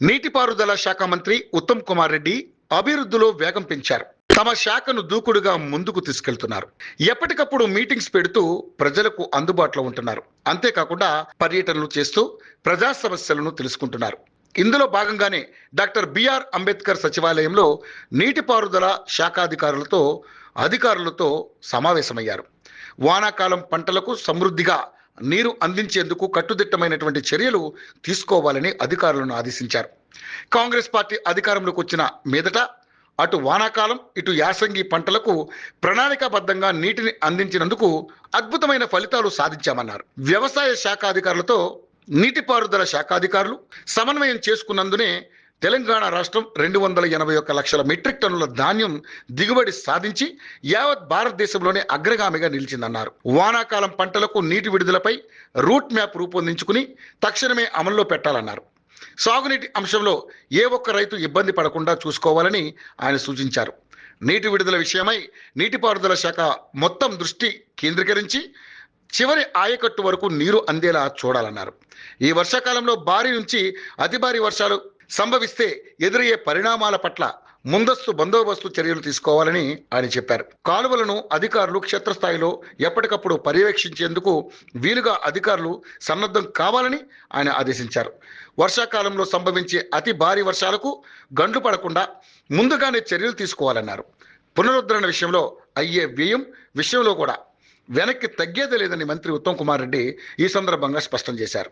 నీటిపారుదల శాఖ మంత్రి ఉత్తమ్ కుమార్ రెడ్డి అభివృద్ధిలో వేగం పెంచారు. తమ శాఖను దూకుడుగా ముందుకు తీసుకెళ్తున్నారు. ఎప్పటికప్పుడు మీటింగ్స్ పెడుతూ ప్రజలకు అందుబాటులో ఉంటున్నారు. అంతేకాకుండా పర్యటనలు చేస్తూ ప్రజా సమస్యలను తెలుసుకుంటున్నారు. ఇందులో భాగంగానే డాక్టర్ బిఆర్ అంబేద్కర్ సచివాలయంలో నీటిపారుదల అధికారులతో సమావేశమయ్యారు. వానాకాలం పంటలకు సమృద్ధిగా నీరు అందించేందుకు కట్టుదిట్టమైనటువంటి చర్యలు తీసుకోవాలని అధికారులను ఆదేశించారు. కాంగ్రెస్ పార్టీ అధికారంలోకి వచ్చిన మీదట అటు వానాకాలం ఇటు యాసంగి పంటలకు ప్రణాళికాబద్ధంగా నీటిని అందించినందుకు అద్భుతమైన ఫలితాలు సాధించామన్నారు. వ్యవసాయ శాఖ అధికారులతో నీటిపారుదల శాఖ అధికారులు సమన్వయం చేసుకున్నందునే తెలంగాణ రాష్ట్రం 281 లక్షల మెట్రిక్ టన్నుల ధాన్యం దిగుబడి సాధించి యావత్ భారతదేశంలోనే అగ్రగామిగా నిలిచిందన్నారు. వానాకాలం పంటలకు నీటి విడుదలపై రూట్ మ్యాప్ రూపొందించుకుని తక్షణమే అమల్లో పెట్టాలన్నారు. సాగునీటి అంశంలో ఏ ఒక్క రైతు ఇబ్బంది పడకుండా చూసుకోవాలని ఆయన సూచించారు. నీటి విడుదల విషయమై నీటిపారుదల శాఖ మొత్తం దృష్టి కేంద్రీకరించి చివరి ఆయకట్టు వరకు నీరు అందేలా చూడాలన్నారు. ఈ వర్షాకాలంలో భారీ నుంచి అతి భారీ వర్షాలు సంభవిస్తే ఎదురయ్యే పరిణామాల పట్ల ముందస్తు బందోబస్తు చర్యలు తీసుకోవాలని ఆయన చెప్పారు. కాలువలను అధికారులు క్షేత్రస్థాయిలో ఎప్పటికప్పుడు పర్యవేక్షించేందుకు వీలుగా అధికారులు సన్నద్ధం కావాలని ఆయన ఆదేశించారు. వర్షాకాలంలో సంభవించే అతి భారీ వర్షాలకు గండ్లు పడకుండా ముందుగానే చర్యలు తీసుకోవాలన్నారు. పునరుద్ధరణ విషయంలో అయ్యే వ్యయం విషయంలో కూడా వెనక్కి తగ్గేదే లేదని మంత్రి ఉత్తమ్ కుమార్ రెడ్డి ఈ సందర్భంగా స్పష్టం చేశారు.